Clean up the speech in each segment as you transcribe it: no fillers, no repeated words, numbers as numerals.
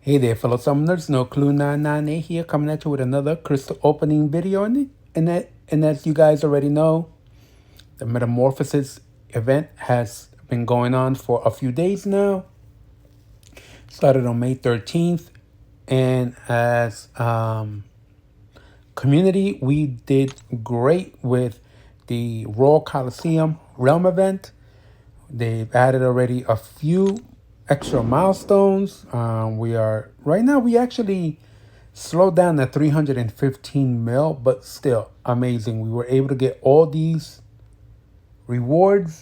Hey there, fellow summoners. No Clue 998 here, coming at you with another crystal opening video. And as you guys already know, the Metamorphosis event has been going on for a few days now. Started on May 13th. And as community, we did great with the Royal Coliseum Realm event. They've added already a few extra milestones. We actually slowed down at 315 mil, but still amazing. We were able to get all these rewards,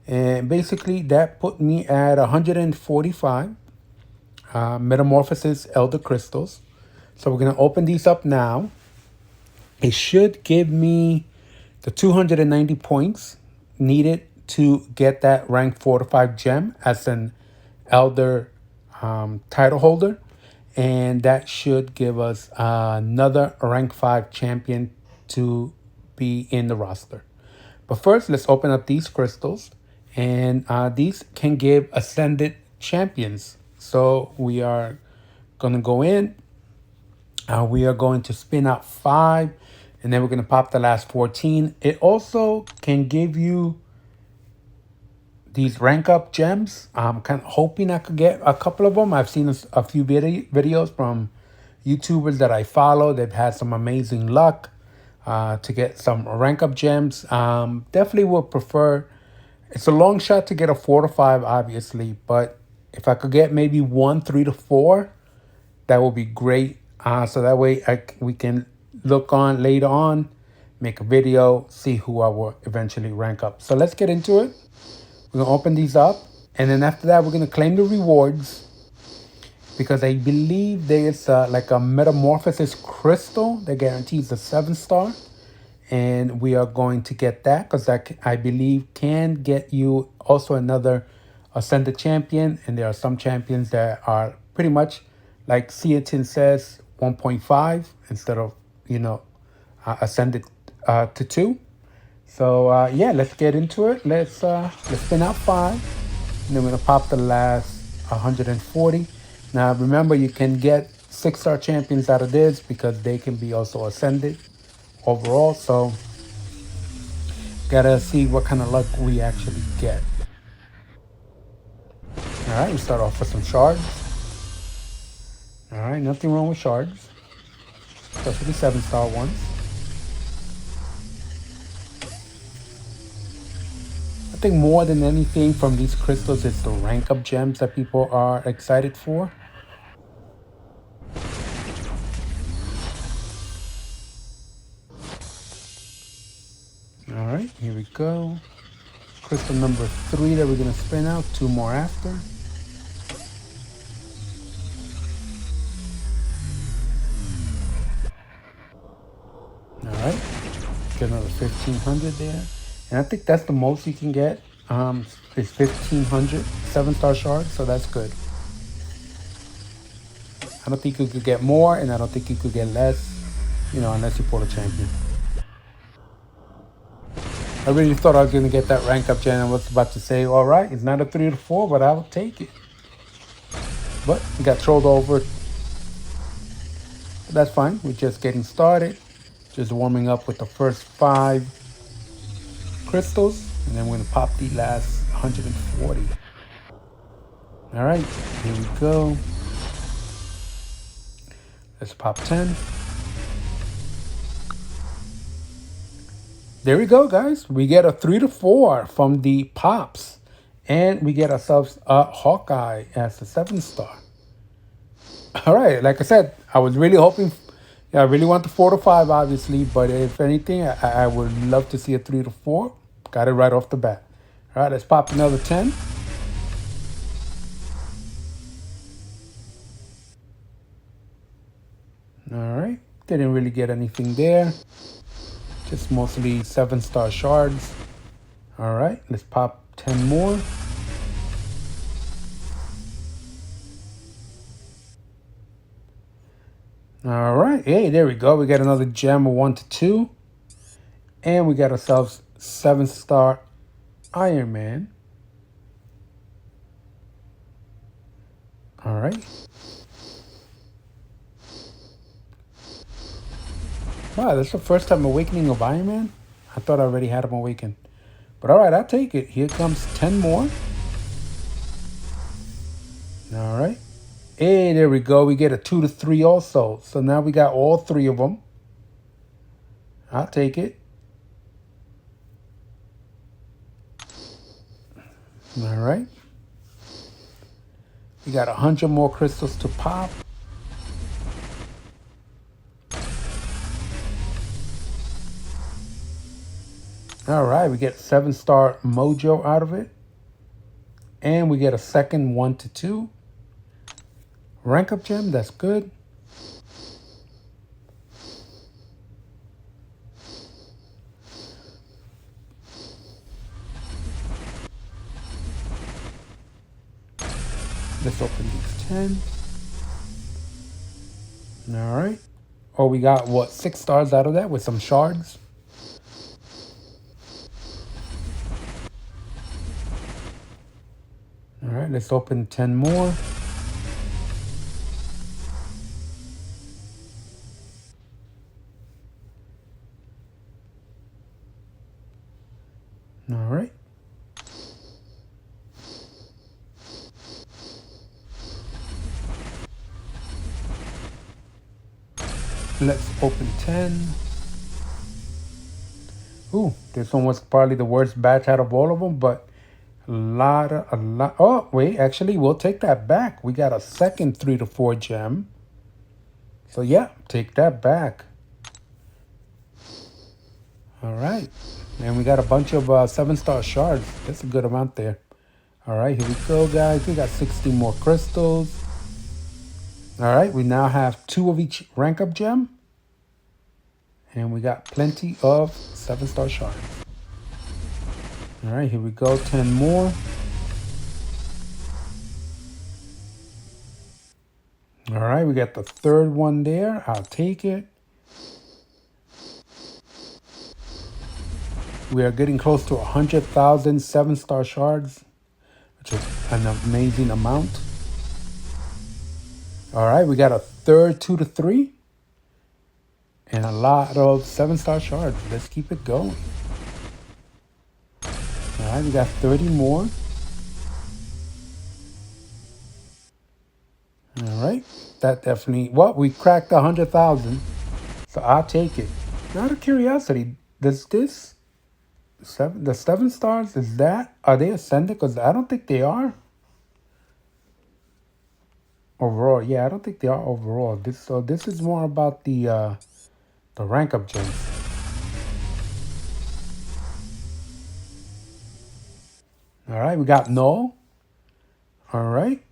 and basically that put me at 145 Metamorphosis Elder Crystals. So we're gonna open these up now. It should give me the 290 points needed to get that rank 4 to 5 gem as an elder title holder, and that should give us another rank 5 champion to be in the roster. But first, let's open up these crystals, and these can give ascended champions. So we are gonna go in, we are going to spin out 5, and then we're going to pop the last 14. It also can give you these rank up gems. I'm kind of hoping I could get a couple of them. I've seen a few videos from YouTubers that I follow. They've had some amazing luck to get some rank up gems. Definitely would prefer, it's a long shot to get a 4 to 5, obviously, but if I could get maybe 1, 3 to 4, that would be great. So that way we can look on later on, make a video, see who I will eventually rank up. So let's get into it. We're going to open these up. And then after that, we're going to claim the rewards, because I believe there's like a Metamorphosis crystal that guarantees a 7-star. And we are going to get that because that, I believe, can get you also another Ascended champion. And there are some champions that are pretty much like Ciatin says, 1.5 instead of, ascended to 2. So yeah, let's get into it. Let's spin out 5, and then we're gonna pop the last 140. Now remember, you can get 6-star champions out of this because they can be also ascended overall. So gotta see what kind of luck we actually get. All right, we start off with some shards. All right, nothing wrong with shards, especially 7-star ones. I think more than anything from these crystals, it's the rank up gems that people are excited for. All right, here we go. Crystal number 3 that we're gonna spin out, 2 more after. All right, get another 1500 there. And I think that's the most you can get, is 1500 7-star shards, so that's good. I don't think you could get more, and I don't think you could get less, unless you pull a champion. I really thought I was going to get that rank up gen. I was about to say, all right, it's not a 3 to 4, but I'll take it. But we got trolled over. But that's fine. We're just getting started. Just warming up with the first 5 crystals, and then we're going to pop the last 140. All right, here we go. Let's pop 10. There we go, guys. We get a 3 to 4 from the pops, and we get ourselves a Hawkeye as a 7-star. All right, like I said, I was really hoping, I really want the 4 to 5, obviously, but if anything, I would love to see a 3 to 4. Got it right off the bat. All right, let's pop another 10. All right, didn't really get anything there. Just mostly 7-star shards. All right, let's pop 10 more. All right, hey, there we go. We got another gem of 1 to 2. And we got ourselves 7-star Iron Man. All right. Wow, that's the first time awakening of Iron Man? I thought I already had him awakened. But alright, I'll take it. Here comes 10 more. Alright. Hey, there we go. We get a 2 to 3 also. So now we got all 3 of them. I'll take it. Alright. We got 100 more crystals to pop. Alright, we get 7-star mojo out of it. And we get a second 1 to 2. Rank up gem, that's good. Let's open these 10. Alright. Oh, we got, what, 6 stars out of that with some shards? Alright, let's open 10 more. Alright. Let's open 10. Ooh, this one was probably the worst batch out of all of them, but a lot. Oh, wait, actually, we'll take that back. We got a second 3 to 4 gem. So, yeah, take that back. All right. And we got a bunch of 7-star shards. That's a good amount there. All right, here we go, guys. We got 60 more crystals. All right, we now have 2 of each rank up gem. And we got plenty of 7-star shards. All right, here we go. 10 more. All right, we got the third one there. I'll take it. We are getting close to 100,000 7-star shards, which is an amazing amount. All right, we got a third 2 to 3. And a lot of 7-star shards. Let's keep it going. All right, we got 30 more. All right, that definitely, well, we cracked 100,000. So I'll take it. Out of curiosity, does this, the 7 stars, are they ascended? Because I don't think they are. Overall, yeah, I don't think they are overall. This is more about the rank up gems. All right, we got null. All right,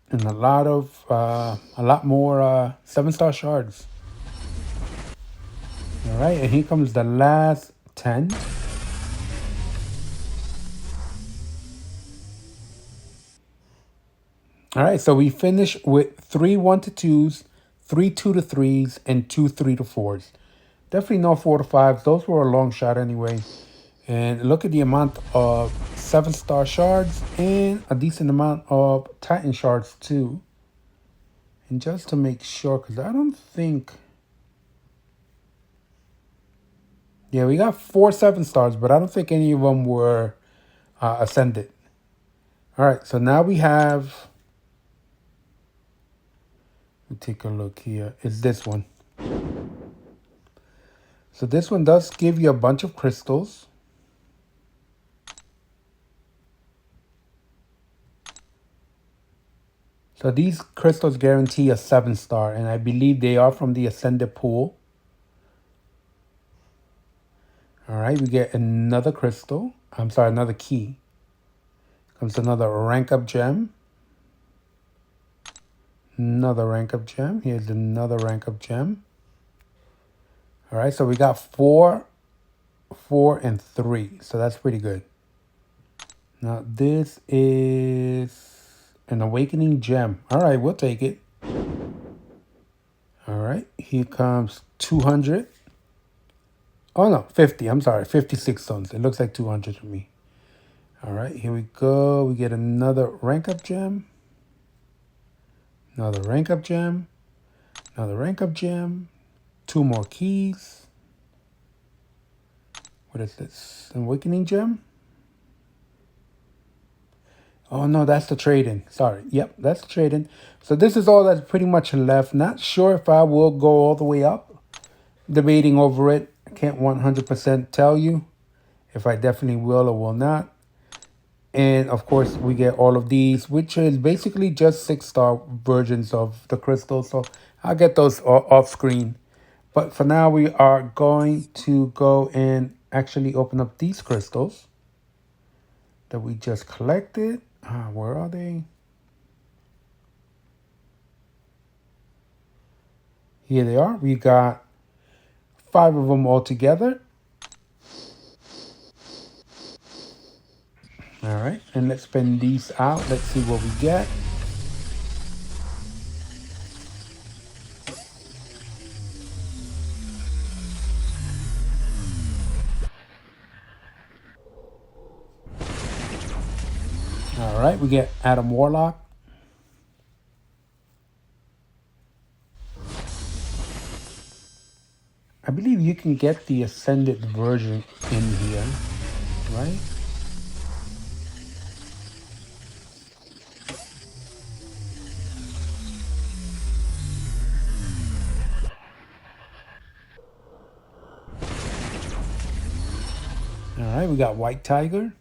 and a lot more 7-star shards. All right, and here comes the last 10. All right, so we finish with 3 1 to 2s, 3 2 to 3s, and 2 3 to 4s. Definitely no 4 to 5s. Those were a long shot anyway. And look at the amount of 7-star shards and a decent amount of Titan shards too. And just to make sure, because I don't think... Yeah, we got 4 7-stars, but I don't think any of them were ascended. All right, so now we have... Let me take a look here. It's this one. So this one does give you a bunch of crystals. So these crystals guarantee a 7-star, and I believe they are from the Ascended pool. All right, we get another crystal. I'm sorry, another key. Comes another rank up gem. Another rank up gem. Here's another rank up gem. All right, so we got 4, 4, and 3. So that's pretty good. Now this is an awakening gem. All right, we'll take it. All right, here comes 200. Oh no, 50. I'm sorry, 56 stones. It looks like 200 to me. All right, here we go. We get another rank up gem. Another rank up gem. Another rank up gem. 2 more keys. What is this? An awakening gem? Oh no, that's the trade-in. Sorry. Yep, that's the trade-in. So this is all that's pretty much left. Not sure if I will go all the way up. Debating over it. I can't 100% tell you if I definitely will or will not. And of course, we get all of these, which is basically just 6-star versions of the crystals. So I'll get those off screen. But for now, we are going to go and actually open up these crystals that we just collected. Where are they? Here they are. We got 5 of them all together. All right, and let's spin these out. Let's see what we get. All right, we get Adam Warlock. I believe you can get the Ascended version in here, right? All right, we got White Tiger.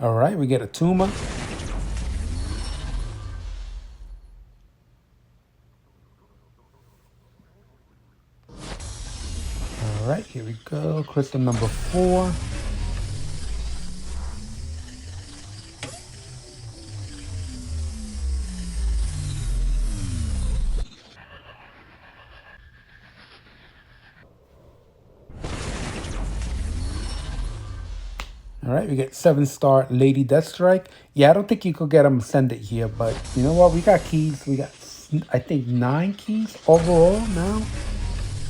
All right, we get a Tuma. All right, here we go. Crystal number 4. All right, we get 7-star Lady Deathstrike. Yeah, I don't think you could get them Ascended here, but you know what? We got keys. We got, I think, 9 keys overall now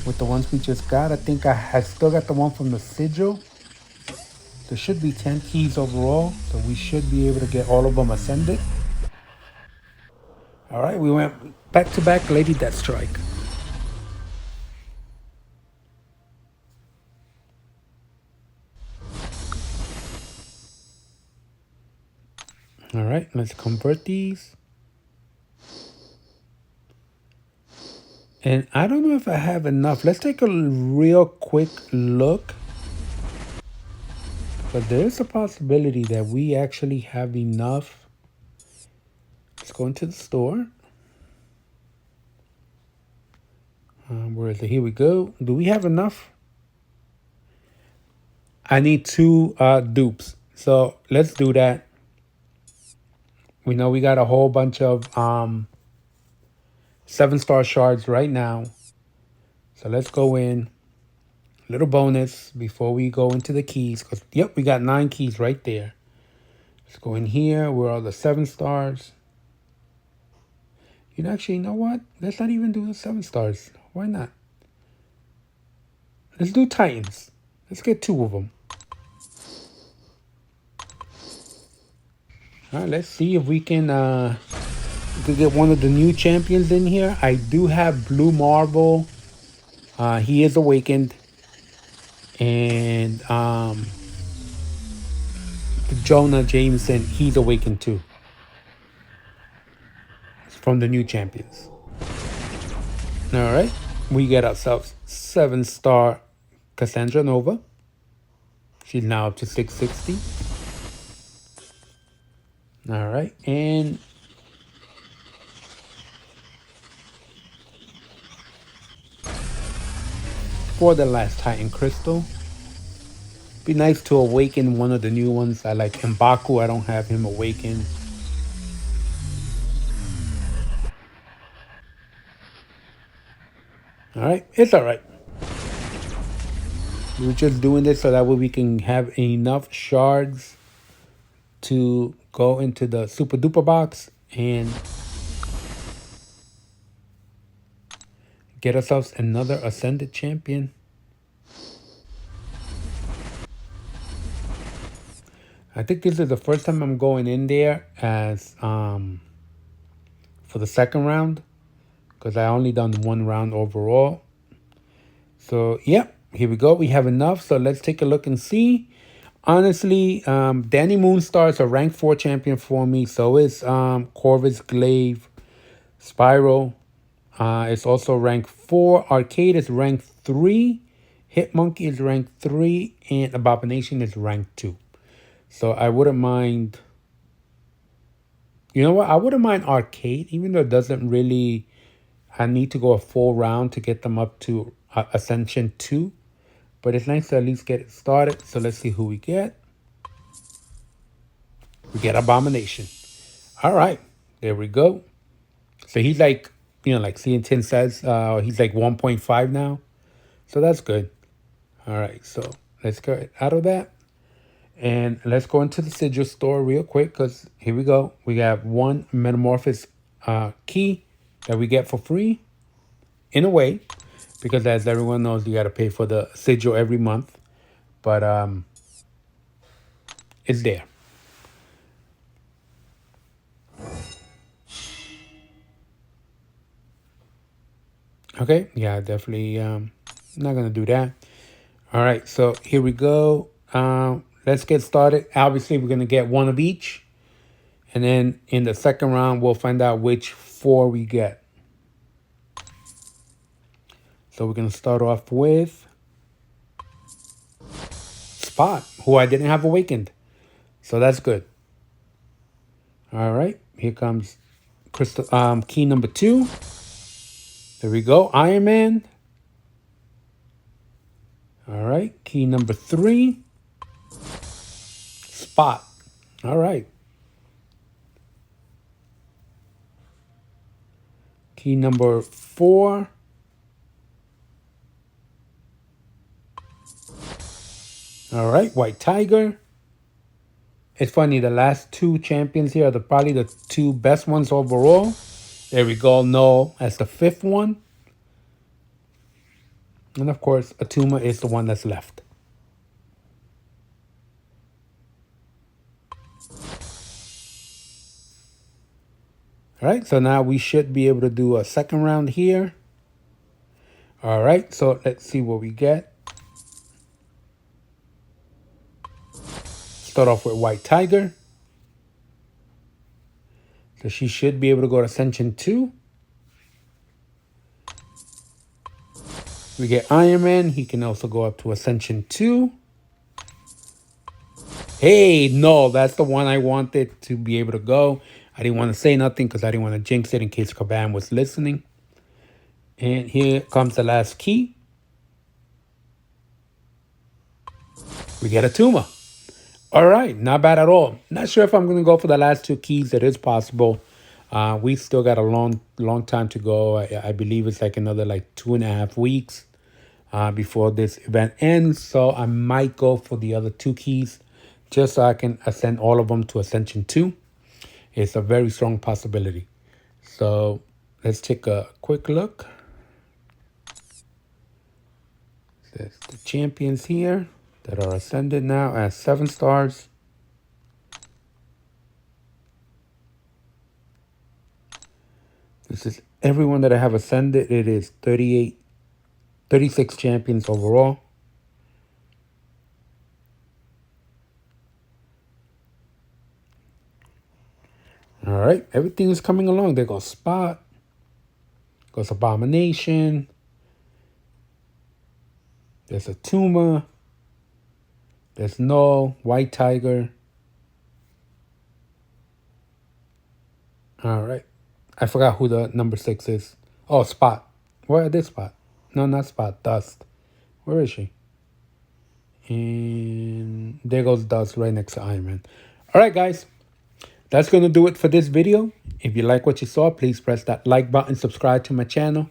with the ones we just got. I think I still got the one from the Sigil. There should be 10 keys overall, so we should be able to get all of them Ascended. All right, we went back-to-back Lady Deathstrike. All right, let's convert these. And I don't know if I have enough. Let's take a real quick look. But there's a possibility that we actually have enough. Let's go into the store. Where is it? Here we go. Do we have enough? I need 2 dupes. So let's do that. We know we got a whole bunch of 7-star shards right now. So let's go in. Little bonus before we go into the keys. Because, yep, we got 9 keys right there. Let's go in here. Where are the 7 stars? You actually know what? Let's not even do the 7 stars. Why not? Let's do Titans. Let's get 2 of them. All right, let's see if we can get one of the new champions in here. I do have Blue Marble. He is awakened. And Jonah Jameson, he's awakened too. It's from the new champions. All right, we get ourselves 7-star Cassandra Nova. She's now up to 660. All right, and for the last Titan Crystal, be nice to awaken one of the new ones. I like M'Baku. I don't have him awakened. All right, it's all right. We're just doing this so that way we can have enough shards to go into the super duper box and get ourselves another Ascended champion. I think this is the first time I'm going in there as for the second round, because I only done one round overall. So yeah, here we go. We have enough. So let's take a look and see. Honestly, Danny Moonstar's a rank 4 champion for me. So is Corvus Glaive. Spyro is also rank 4. Arcade is rank 3. Hitmonkey is rank 3. And Abomination is rank 2. So I wouldn't mind. You know what? I wouldn't mind Arcade, even though it doesn't really. I need to go a full round to get them up to Ascension 2. But it's nice to at least get it started. So let's see who we get. We get Abomination. All right. There we go. So he's like, like CN10 says, he's like 1.5 now. So that's good. All right. So let's get out of that. And let's go into the sigil store real quick, because here we go. We have one Metamorphosis key that we get for free, in a way, because as everyone knows, you got to pay for the sigil every month. But it's there. Okay, yeah, definitely not going to do that. All right, so here we go. Let's get started. Obviously, we're going to get one of each. And then in the second round, we'll find out which 4 we get. So we're going to start off with Spot, who I didn't have awakened. So that's good. All right, here comes crystal key number 2. There we go, Iron Man. All right, key number 3. Spot. All right. Key number 4. All right, White Tiger. It's funny, the last 2 champions here are probably the 2 best ones overall. There we go, Null as the 5th one. And of course, Atuma is the one that's left. All right, so now we should be able to do a second round here. All right, so let's see what we get. Start off with White Tiger. So she should be able to go to Ascension 2. We get Iron Man. He can also go up to Ascension 2. Hey, no, that's the one I wanted to be able to go. I didn't want to say nothing because I didn't want to jinx it in case Caban was listening. And here comes the last key. We get a Tuma. All right, not bad at all. Not sure if I'm going to go for the last 2 keys. It is possible. We still got a long time to go. I believe it's like another 2.5 weeks before this event ends. So I might go for the other 2 keys just so I can ascend all of them to Ascension 2. It's a very strong possibility. So let's take a quick look. There's the champions here that are ascended now as 7 stars. This is everyone that I have ascended. It is 36 champions overall. All right, everything is coming along. There goes Spot. Goes Abomination. There's a Tuma. There's Null, White Tiger. All right. I forgot who the number 6 is. Oh, Spot. Where is Spot? No, not Spot. Dust. Where is she? And there goes Dust right next to Iron Man. All right, guys. That's going to do it for this video. If you like what you saw, please press that like button, subscribe to my channel.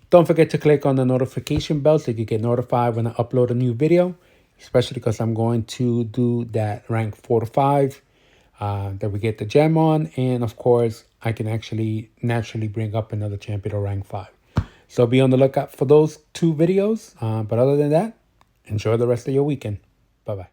Don't forget to click on the notification bell so you get notified when I upload a new video, especially because I'm going to do that rank 4 to 5 that we get the gem on. And of course, I can actually naturally bring up another champion to rank 5. So be on the lookout for those 2 videos. But other than that, enjoy the rest of your weekend. Bye-bye.